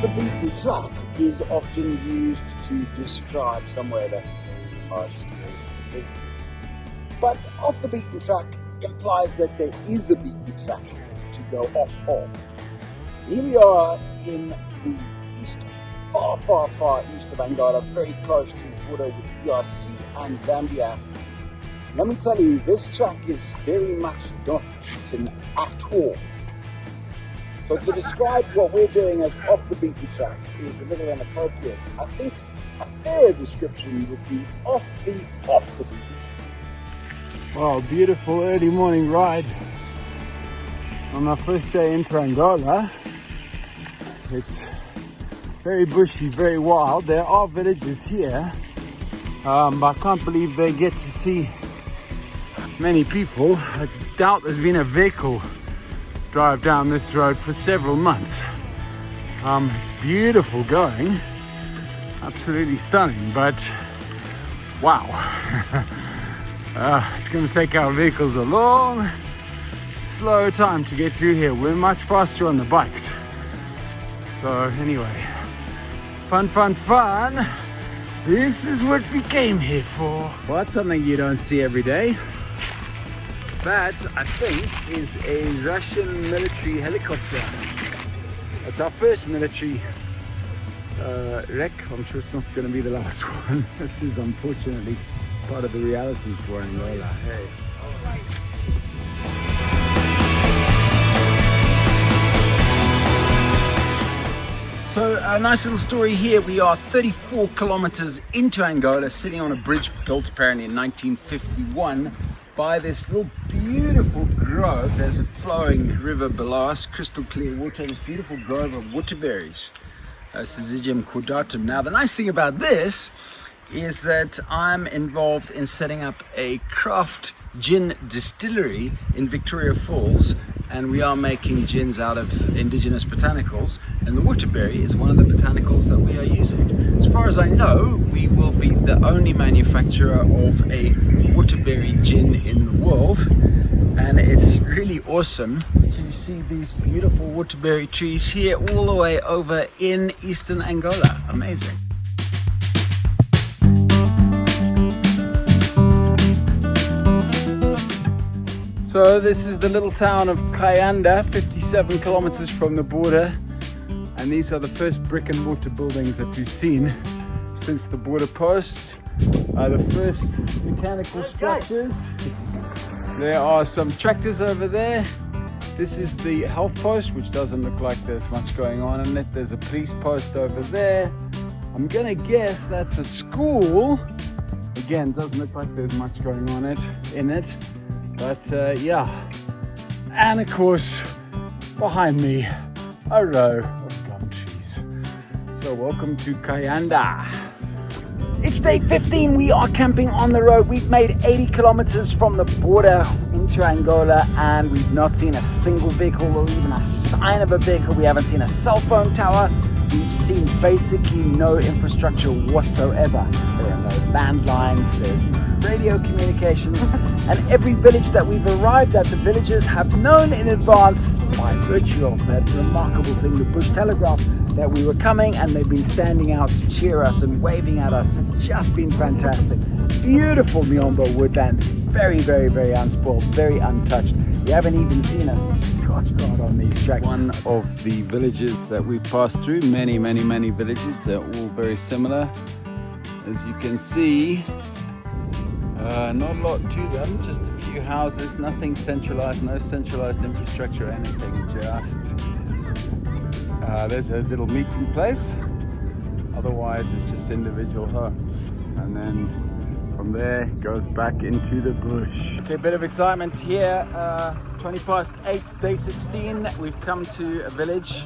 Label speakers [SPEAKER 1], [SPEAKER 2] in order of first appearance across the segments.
[SPEAKER 1] the beaten track is often used to describe somewhere that's very harsh, very big. But off the beaten track implies that there is a beaten track to go off of. Here we are in the east, far, far, far east of Angola, very close to the border with DRC and Zambia. Let me tell you, this track is very much not beaten at all. So to describe what we're doing as off the beaten track is a little inappropriate. I think a fair description would be off the beaten.
[SPEAKER 2] Wow, beautiful early morning ride on our first day into Angola. It's very bushy, very wild. There are villages here, but I can't believe they get to see many people. I doubt there's been a vehicle drive down this road for several months. It's beautiful going, absolutely stunning, but wow. It's going to take our vehicles a long, slow time to get through here. We're much faster on the bikes. So anyway, fun, fun, fun. This is what we came here for. Well, that's something you don't see every day. That, I think, is a Russian military helicopter. It's our first military wreck. I'm sure it's not going to be the last one. This is unfortunately part of the reality for Angola. Hey. So a nice little story here. We are 34 kilometers into Angola, sitting on a bridge built apparently in 1951 by this little beautiful grove. There's a flowing river below us, crystal clear water, this beautiful grove of waterberries, Syzygium caudatum. Now the nice thing about this is that I'm involved in setting up a craft gin distillery in Victoria Falls, and we are making gins out of indigenous botanicals, and the waterberry is one of the botanicals that we are using. As far as I know, we will be the only manufacturer of a waterberry gin in the world, and it's really awesome to see these beautiful waterberry trees here all the way over in eastern Angola. Amazing. So this is the little town of Cuemba, 57 kilometers from the border, and these are the first brick and mortar buildings that we've seen since the border posts. The first mechanical structures. There are some tractors over there. This is the health post, which doesn't look like there's much going on in it. There's a police post over there. I'm gonna guess that's a school. Again, doesn't look like there's much going on in it. But yeah, and of course behind me a row of gum trees. So welcome to Cuemba. It's day 15. We are camping on the road. We've made 80 kilometers from the border into Angola, and we've not seen a single vehicle or even a sign of a vehicle. We haven't seen a cell phone tower. We've seen basically no infrastructure whatsoever. There are no landlines, there's radio communications, and every village that we've arrived at, the villagers have known in advance by virtue of that remarkable thing, the bush telegraph, that we were coming, and they've been standing out to cheer us and waving at us. It's just been fantastic. Beautiful Miombo woodland, very, very, very unspoiled, very untouched. We haven't even seen a scotch guard on these tracks. One of the villages that we passed through, many, many, many villages, they're all very similar. As you can see, not a lot to them, just a few houses, nothing centralized, no centralized infrastructure or anything, there's a little meeting place, otherwise it's just individual homes, and then from there it goes back into the bush. Okay, a bit of excitement here, 20 past 8, day 16, we've come to a village.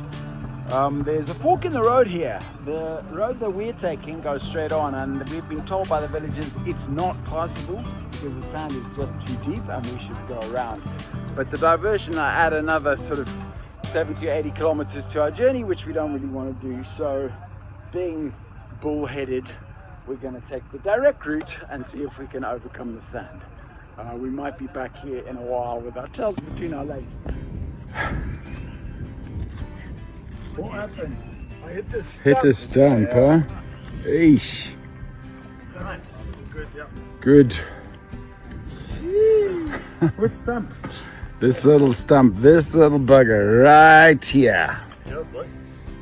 [SPEAKER 2] There's a fork in the road here. The road that we're taking goes straight on, and we've been told by the villagers it's not possible because the sand is just too deep and we should go around. But the diversion will add another sort of 70 or 80 kilometers to our journey, which we don't really want to do. So being bullheaded, we're going to take the direct route and see if we can overcome the sand. We might be back here in a while with our tails between our legs. What happened?
[SPEAKER 1] I hit the stump.
[SPEAKER 2] Hit the stump, huh? Eesh.
[SPEAKER 1] Good, yeah.
[SPEAKER 2] Good.
[SPEAKER 1] Which stump?
[SPEAKER 2] This little stump, this little bugger right here.
[SPEAKER 1] Yeah, boy.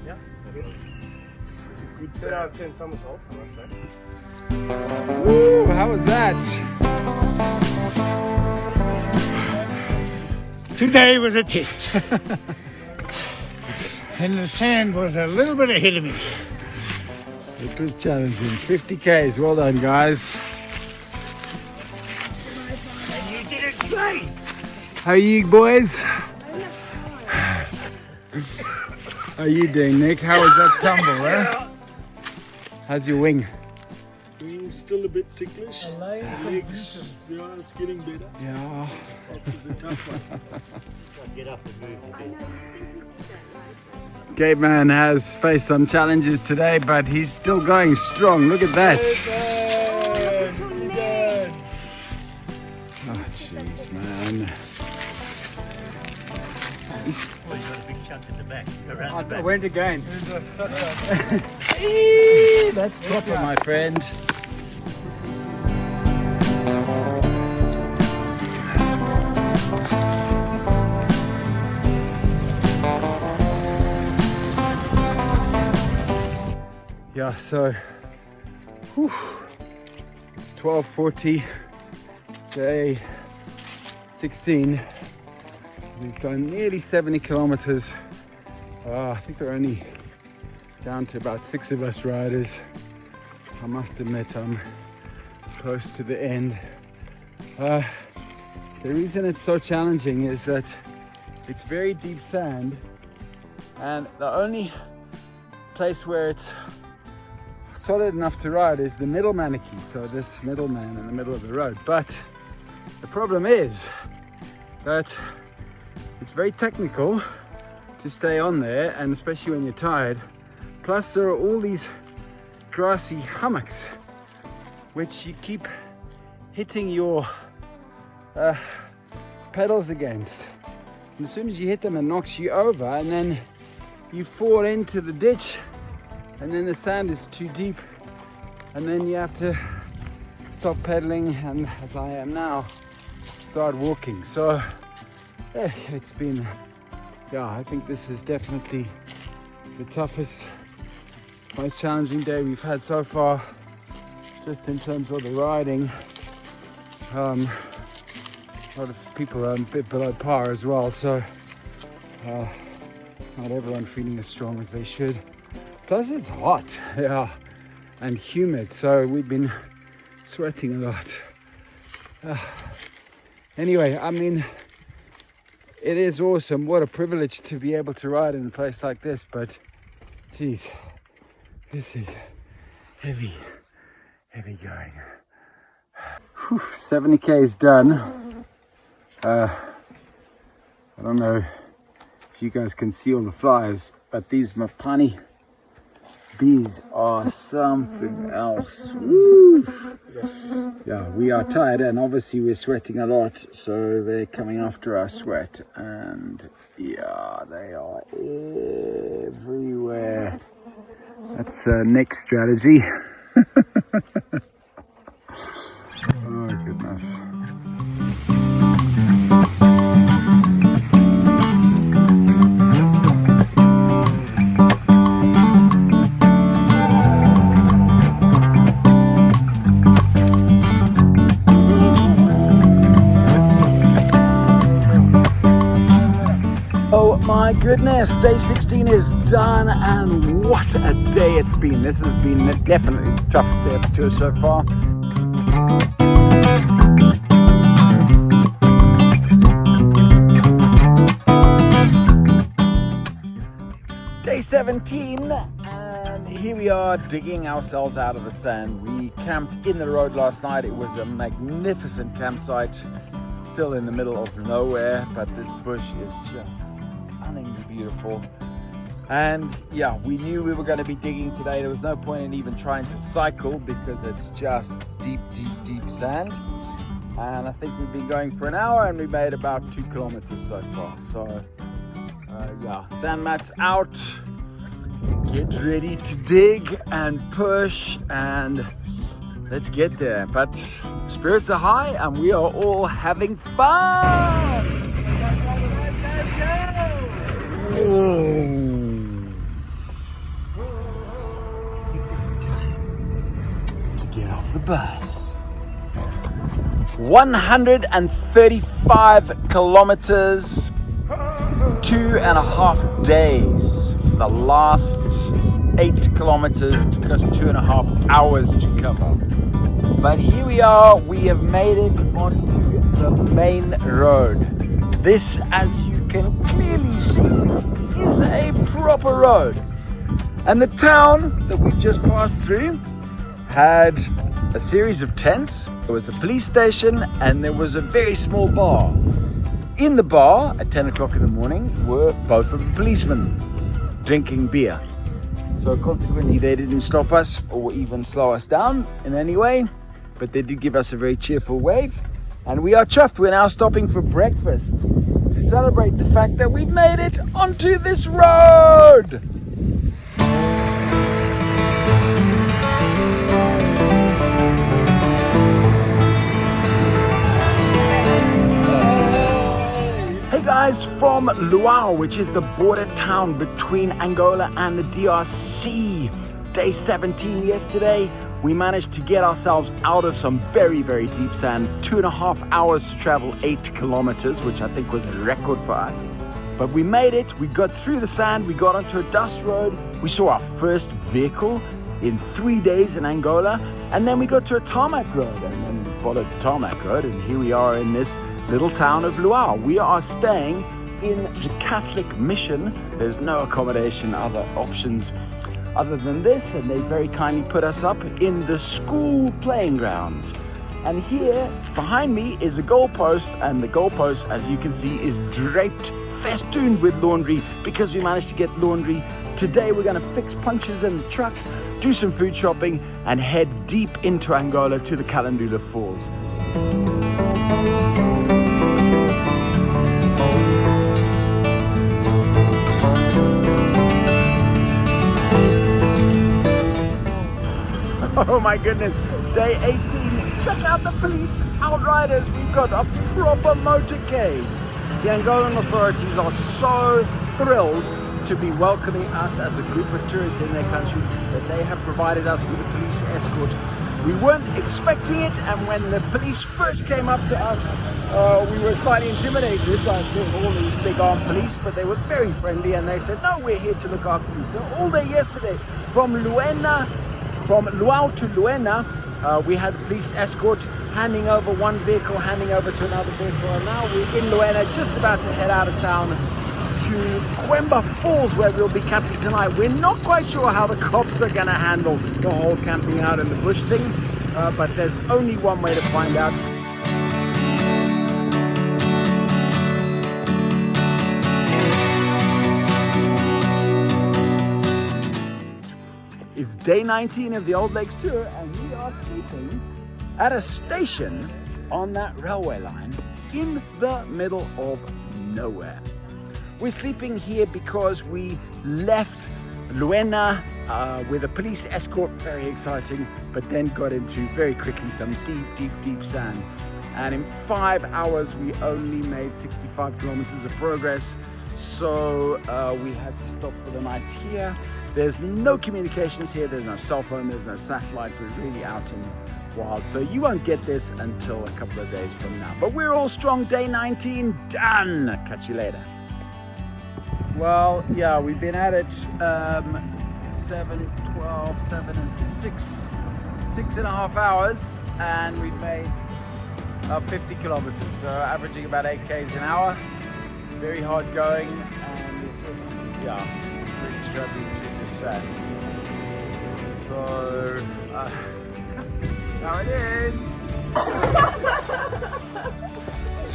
[SPEAKER 1] Yeah. Good 10 out of 10 somersault, I must say.
[SPEAKER 2] Woo, how was that?
[SPEAKER 3] Today was a test. And the sand was a little bit ahead of me.
[SPEAKER 2] It was challenging. 50 Ks, well done guys.
[SPEAKER 3] And you did it great.
[SPEAKER 2] How are you boys? How are you doing, Nick? How was that tumble, eh? How's your wing?
[SPEAKER 1] Still a bit ticklish. Legs, yeah, it's getting better.
[SPEAKER 2] Yeah.
[SPEAKER 1] It's a tough one.
[SPEAKER 3] Get up and move a bit.
[SPEAKER 2] Gabe Man has faced some challenges today, but he's still going strong. Look at that. Oh, jeez, man.
[SPEAKER 3] Oh, you got a big chunk at the back. Around the back.
[SPEAKER 1] I went again.
[SPEAKER 2] That's proper, my friend. Yeah, so whew, it's 12:40, day 16. We've done nearly 70 kilometers. I think we're only down to about 6 of us riders. I must admit I'm close to the end. The reason it's so challenging is that it's very deep sand, and the only place where it's solid enough to ride is the middle manaki, so this middleman in the middle of the road. But the problem is that it's very technical to stay on there, and especially when you're tired. Plus there are all these grassy hummocks which you keep hitting your pedals against, and as soon as you hit them it knocks you over, and then you fall into the ditch, and then the sand is too deep, and then you have to stop pedaling, and as I am now, start walking. So it's been, yeah, I think this is definitely the toughest, most challenging day we've had so far, just in terms of the riding. A lot of people are a bit below par as well, so not everyone feeling as strong as they should. Plus it's hot, yeah, and humid, so we've been sweating a lot. Anyway, I mean, it is awesome. What a privilege to be able to ride in a place like this, but geez, this is heavy going. Whew, 70 K's done. I don't know if you guys can see all the flies, but these Mapani bees are something else. Woo! Yeah, we are tired, and obviously we're sweating a lot, so they're coming after our sweat, and yeah, they are everywhere. That's Nick's strategy. Oh goodness. Oh my goodness, day 16 is done, and what a day it's been. This has been definitely the toughest day of the tour so far. Day 17, and here we are digging ourselves out of the sand. We camped in the road last night. It was a magnificent campsite, still in the middle of nowhere, but this bush is just stunningly beautiful. And yeah, we knew we were going to be digging today. There was no point in even trying to cycle because it's just deep sand. And I think we've been going for an hour, and we made about 2 kilometers so far. So yeah, sand mats out. Get ready to dig and push and let's get there. But spirits are high and we are all having fun! It's time to get off the bus. 135 kilometers, 2.5 days. The last 8 kilometers took us 2.5 hours to cover. But here we are, we have made it onto the main road. This, as you can clearly see, is a proper road. And the town that we just passed through had a series of tents. There was a police station and there was a very small bar. In the bar at 10 o'clock in the morning were both of the policemen drinking beer. So consequently they didn't stop us or even slow us down in any way, but they did give us a very cheerful wave. And we are chuffed. We're now stopping for breakfast to celebrate the fact that we've made it onto this road. Hey guys, from Luau, which is the border town between Angola and the DRC. Day 17 yesterday. We managed to get ourselves out of some very, very deep sand. 2.5 hours to travel 8 kilometers, which I think was a record for us. But we made it. We got through the sand. We got onto a dust road. We saw our first vehicle in 3 days in Angola. And then we got to a tarmac road and then we followed the tarmac road. And here we are in this little town of Luau. We are staying in the Catholic mission. There's no accommodation, other options other than this, and they very kindly put us up in the school playing grounds. And here behind me is a goalpost, and the goalpost, as you can see, is draped, festooned with laundry because we managed to get laundry. Today we're going to fix punches in the truck, do some food shopping, and head deep into Angola to the Calendula Falls. Oh my goodness, day 18. Check out the police outriders. We've got a proper motorcade. The Angolan authorities are so thrilled to be welcoming us as a group of tourists in their country that they have provided us with a police escort. We weren't expecting it, and when the police first came up to us, we were slightly intimidated by seeing all these big armed police, but they were very friendly and they said, no, we're here to look after you. So all day yesterday, from Luau to Luena, we had a police escort handing over one vehicle, handing over to another vehicle, and now we're in Luena, just about to head out of town to Cuemba Falls, where we'll be camping tonight. We're not quite sure how the cops are going to handle the whole camping out in the bush thing, but there's only one way to find out. It's day 19 of the Old Lakes Tour, and we are sleeping at a station on that railway line in the middle of nowhere. We're sleeping here because we left Luena with a police escort, very exciting, but then got into very quickly some deep sand. And in 5 hours, we only made 65 kilometers of progress. So we had to stop for the night here. There's no communications here, there's no cell phone, there's no satellite, we're really out in the wild. So you won't get this until a couple of days from now. But we're all strong, day 19, done. Catch you later. Well, yeah, we've been at it 7, 12, 7 and 6.5 hours, and we've made 50 kilometers, so averaging about 8 k's an hour. Very hard going, and it's just, yeah, really struggling through this sand. So, that's how it is.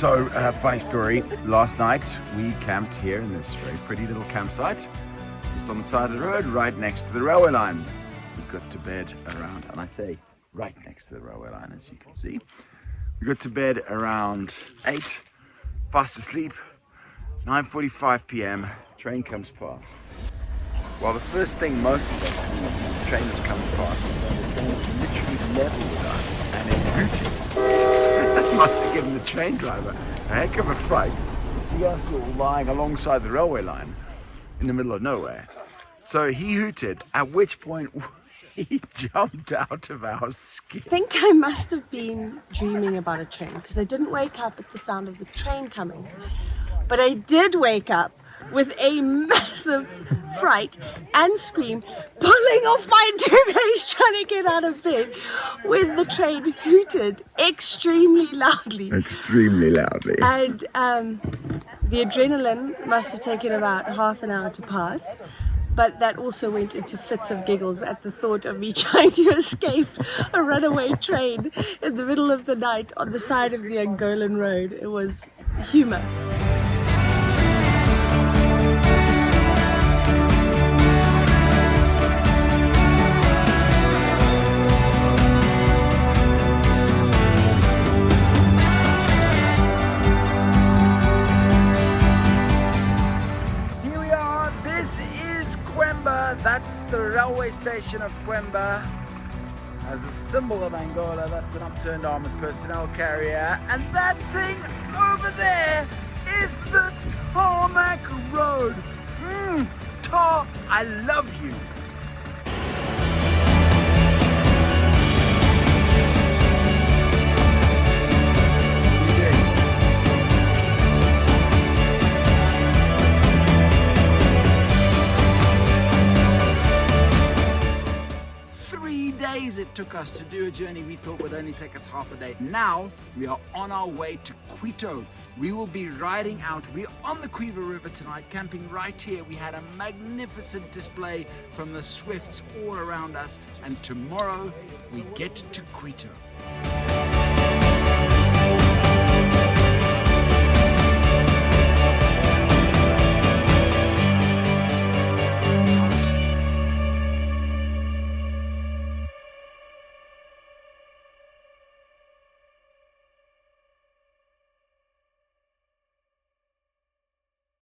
[SPEAKER 2] So, funny story, last night we camped here in this very pretty little campsite, just on the side of the road, right next to the railway line. We got to bed around, and I say right next to the railway line, as you can see. We got to bed around 8, fast asleep. 9:45 p.m. train comes past. Well, the first thing most of them, the train was coming past, the train was literally level with us, and it hooted. Must have given the train driver a heck of a fright. You see us all lying alongside the railway line in the middle of nowhere. So he hooted, at which point he jumped out of our skin.
[SPEAKER 4] I think I must have been dreaming about a train because I didn't wake up at the sound of the train coming. But I did wake up with a massive fright and scream, pulling off my duvet, trying to get out of bed, when the train hooted extremely loudly.
[SPEAKER 2] Extremely loudly.
[SPEAKER 4] And the adrenaline must have taken about half an hour to pass. But that also went into fits of giggles at the thought of me trying to escape a runaway train in the middle of the night on the side of the Angolan road. It was humor.
[SPEAKER 2] That's the railway station of Cuemba. As a symbol of Angola, that's an upturned armoured personnel carrier. And that thing over there is the tarmac road. Tar, I love you. 3 days it took us to do a journey we thought would only take us half a day. Now we are on our way to Quito. We will be riding out. We're on the Cuemba River tonight, camping right here. We had a magnificent display from the swifts all around us, and tomorrow we get to Quito.